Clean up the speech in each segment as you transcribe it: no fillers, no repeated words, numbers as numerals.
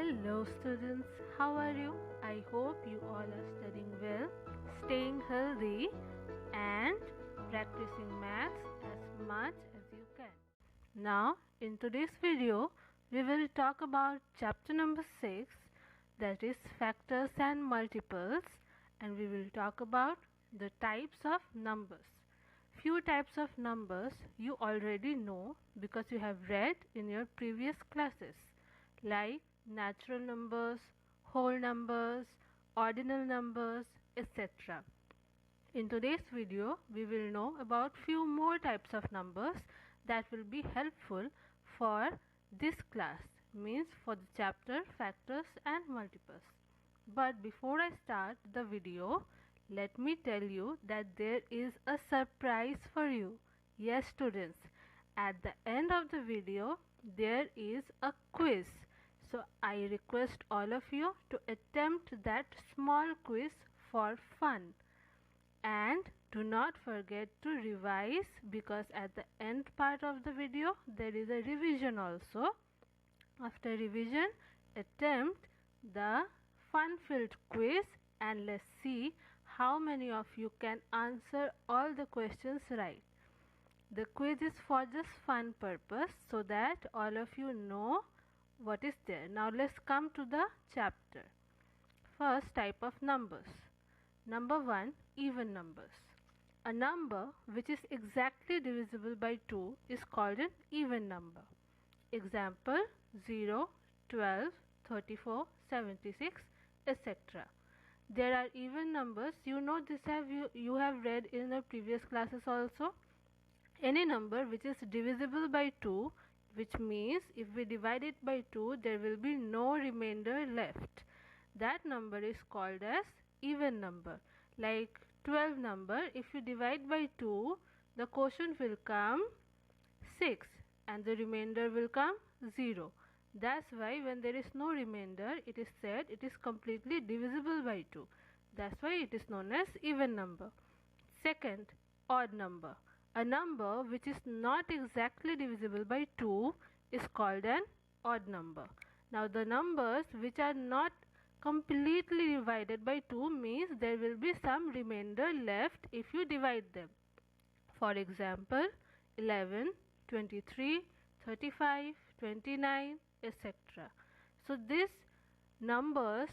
Hello students, how are you? I hope you all are studying well, staying healthy and practicing maths as much as you can. Now in today's video, we will talk about chapter number 6, that is factors and multiples, and we will talk about the types of numbers. Few types of numbers you already know because you have read in your previous classes, like natural numbers, whole numbers, ordinal numbers, etc. In today's video, we will know about few more types of numbers that will be helpful for this class, means for the chapter factors and multiples. But before I start the video, let me tell you that there is a surprise for you. Yes students, at the end of the video, there is a quiz. So I request all of you to attempt that small quiz for fun. And do not forget to revise, because at the end part of the video there is a revision also. After revision, attempt the fun-filled quiz and let's see how many of you can answer all the questions right. The quiz is for just fun purpose so that all of you know what is there. Now let's come to the chapter. First type of numbers. Number 1, even numbers. A number which is exactly divisible by 2 is called an even number. Example 0, 12, 34, 76, etc. There are even numbers. You know this you have read in the previous classes also. Any number which is divisible by 2, which means if we divide it by 2, there will be no remainder left. That number is called as even number. Like 12 number, if you divide by 2, the quotient will come 6 and the remainder will come 0. That's why when there is no remainder, it is said it is completely divisible by 2. That's why it is known as even number. Second, odd number. A number which is not exactly divisible by 2 is called an odd number. Now the numbers which are not completely divided by 2 means there will be some remainder left if you divide them. For example, 11, 23, 35, 29, etc. So these numbers,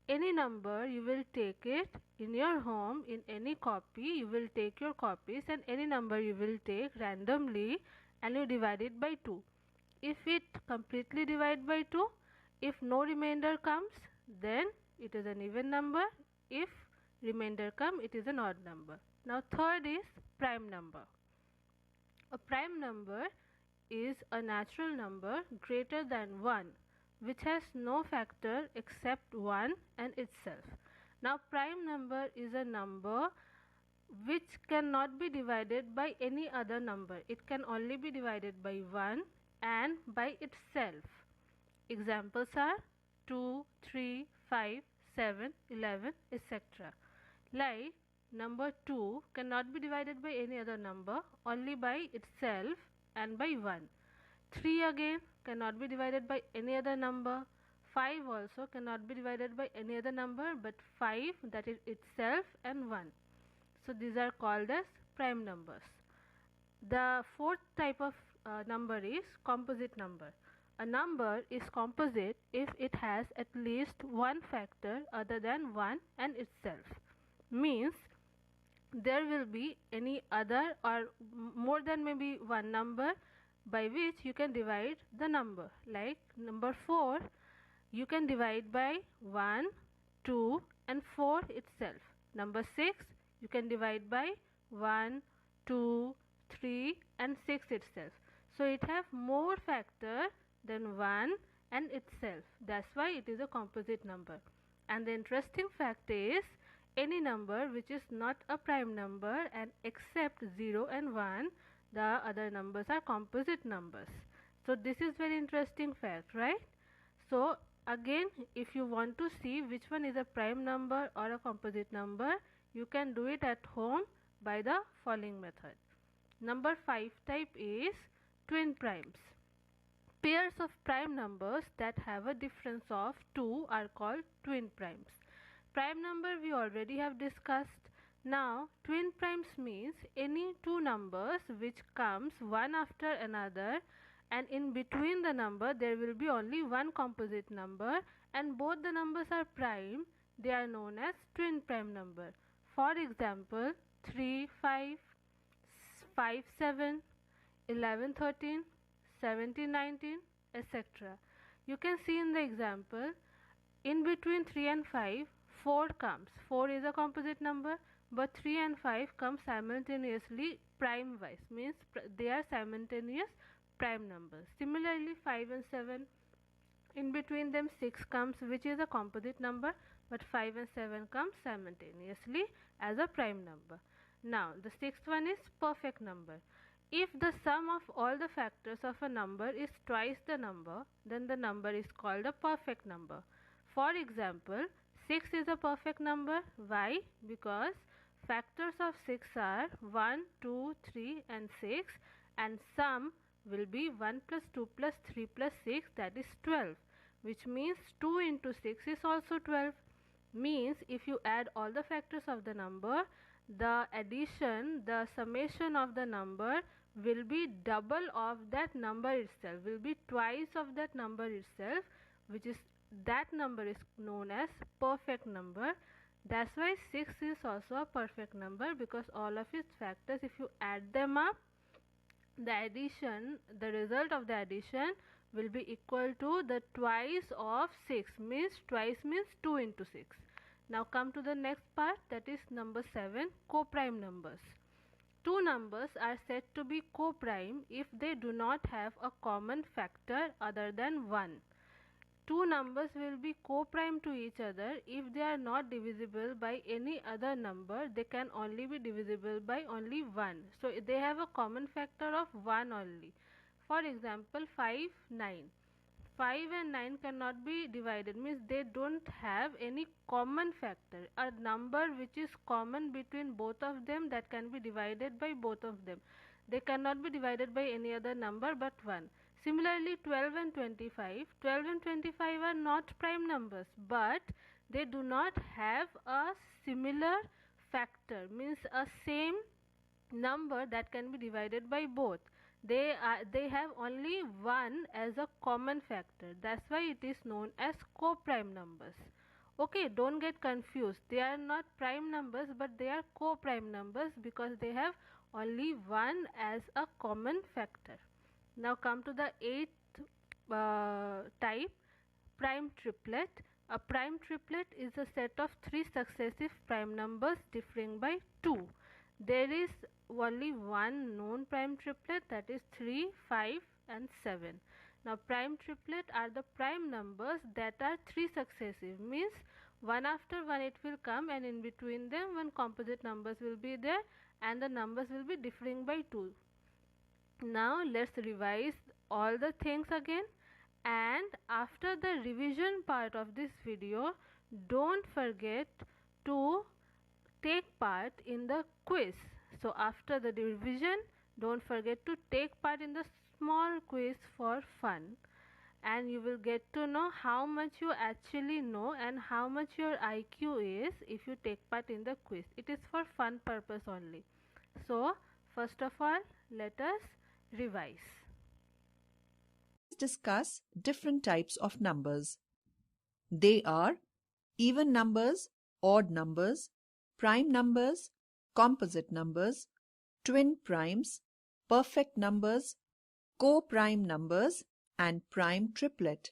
any number you will take it in your home, in any copy you will take your copies, and any number you will take randomly and you divide it by 2. If it completely divide by 2, if no remainder comes, then it is an even number. If remainder come, it is an odd number. Now third is prime number. A prime number is a natural number greater than 1 which has no factor except 1 and itself. Now prime number is a number which cannot be divided by any other number. It can only be divided by 1 and by itself. Examples are 2, 3, 5, 7, 11, etc. Like number 2 cannot be divided by any other number, only by itself and by 1. 3 again cannot be divided by any other number. 5 also cannot be divided by any other number but 5, that is itself, and 1. So these are called as prime numbers. The fourth type of number is composite number. A number is composite if it has at least one factor other than 1 and itself. Means there will be any other or more than maybe one number by which you can divide the number. Like number 4, you can divide by 1, 2 and 4 itself. Number 6, you can divide by 1, 2, 3 and 6 itself. So it have more factor than 1 and itself. That's why it is a composite number. And the interesting fact is, any number which is not a prime number and except 0 and 1, the other numbers are composite numbers. So this is very interesting fact, right? So again, if you want to see which one is a prime number or a composite number, you can do it at home by the following method. Number 5 type is twin primes. Pairs of prime numbers that have a difference of 2 are called twin primes. Prime number we already have discussed. Now twin primes means any two numbers which comes one after another, and in between the number there will be only one composite number, and both the numbers are prime. They are known as twin prime number. For example, 3 5, 5 7, 11 13, 17 19, etc. You can see in the example, in between 3 and 5, 4 comes. 4 is a composite number, but 3 and 5 come simultaneously prime wise, means they are simultaneous prime numbers. Similarly, 5 and 7, in between them 6 comes, which is a composite number, but 5 and 7 come simultaneously as a prime number. Now the sixth one is perfect number. If the sum of all the factors of a number is twice the number, then the number is called a perfect number. For example, 6 is a perfect number. Why? Because factors of 6 are 1, 2, 3 and 6, and sum will be 1 plus 2 plus 3 plus 6, that is 12, which means 2 into 6 is also 12. Means if you add all the factors of the number, the addition, the summation of the number will be double of that number itself, will be twice of that number itself, which is, that number is known as perfect number. That's why 6 is also a perfect number, because all of its factors, if you add them up, the result of the addition will be equal to the twice of 6, means twice means 2 into 6. Now come to the next part, that is number 7, co-prime numbers. Two numbers are said to be co-prime if they do not have a common factor other than 1. Two numbers will be co-prime to each other if they are not divisible by any other number. They can only be divisible by only 1. So they have a common factor of 1 only. For example, 5, 9. 5 and 9 cannot be divided, means they don't have any common factor, a number which is common between both of them, that can be divided by both of them. They cannot be divided by any other number but 1. Similarly, 12 and 25. 12 and 25 are not prime numbers, but they do not have a similar factor, means a same number that can be divided by both. They have only 1 as a common factor. That's why it is known as co-prime numbers. Okay, don't get confused. They are not prime numbers, but they are co-prime numbers because they have only 1 as a common factor. Now come to the 8th type, prime triplet. A prime triplet is a set of 3 successive prime numbers differing by 2. There is only one known prime triplet, that is 3, 5 and 7. Now prime triplet are the prime numbers that are 3 successive, means one after one it will come, and in between them one composite numbers will be there, and the numbers will be differing by 2. Now let's revise all the things again, and after the revision part of this video, don't forget to take part in the quiz. So after the revision, don't forget to take part in the small quiz for fun, and you will get to know how much you actually know and how much your IQ is if you take part in the quiz. It is for fun purpose only. So first of all, let us revise. Let's discuss different types of numbers. They are even numbers, odd numbers, prime numbers, composite numbers, twin primes, perfect numbers, co-prime numbers, and prime triplet.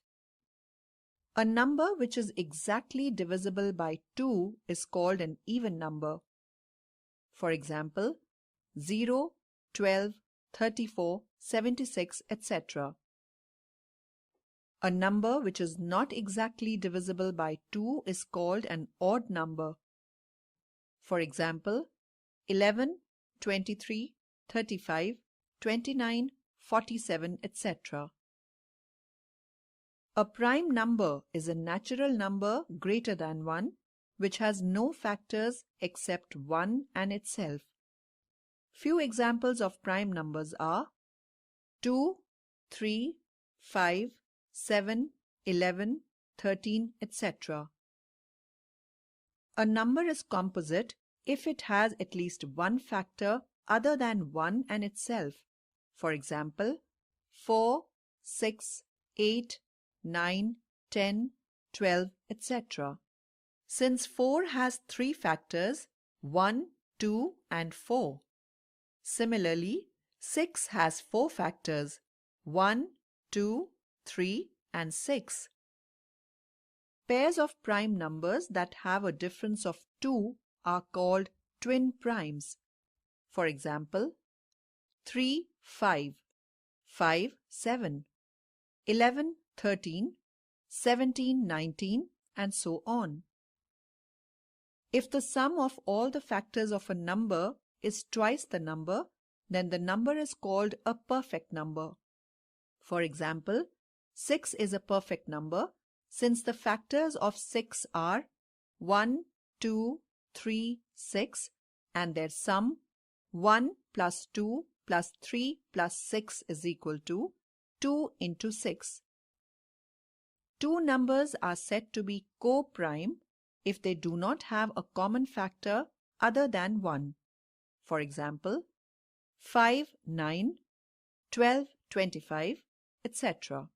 A number which is exactly divisible by 2 is called an even number. For example, 0, 12, 34, 76, etc. A number which is not exactly divisible by 2 is called an odd number. For example, 11, 23, 35, 29, 47, etc. A prime number is a natural number greater than 1 which has no factors except 1 and itself. Few examples of prime numbers are 2, 3, 5, 7, 11, 13, etc. A number is composite if it has at least one factor other than 1 and itself. For example, 4, 6, 8, 9, 10, 12, etc. Since 4 has 3 factors, 1, 2 and 4. Similarly, 6 has 4 factors, 1, 2, 3 and 6. Pairs of prime numbers that have a difference of 2 are called twin primes. For example, 3, 5, 5, 7, 11, 13, 17, 19 and so on. If the sum of all the factors of a number is twice the number, then the number is called a perfect number. For example, 6 is a perfect number since the factors of 6 are 1, 2, 3, 6 and their sum 1 plus 2 plus 3 plus 6 is equal to 2 into 6. Two numbers are said to be co-prime if they do not have a common factor other than 1. For example, 5, 9, 12, 25, etc.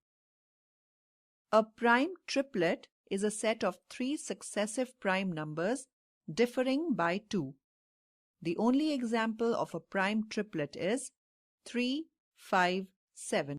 A prime triplet is a set of 3 successive prime numbers differing by 2. The only example of a prime triplet is 3, 5, 7.